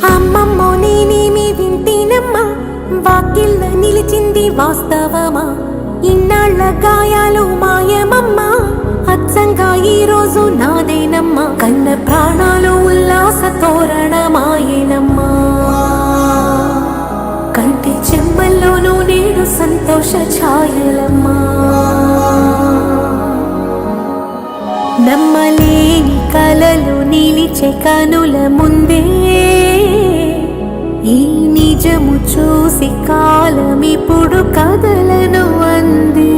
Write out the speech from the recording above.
అమ్మమ్మో నేనేమి వింటేనమ్మా, వాకిళ్ళ నిలిచింది వాస్తవమా? ఇన్నాళ్ళ గాయాలు మాయమమ్మా, అచ్చంగా ఈ రోజు నాదేనమ్మా. కన్న ప్రాణాలు ఉల్లాస తోరణమాయేనమ్మా, కంటి చెమ్మల్లోనూ నేడు సంతోష ఛాయలమ్మా. నమ్మలేని కలలు నిలిచే కనుల ముందే, ఈ నిజము చూసి కాలమిప్పుడు కథలను అంది.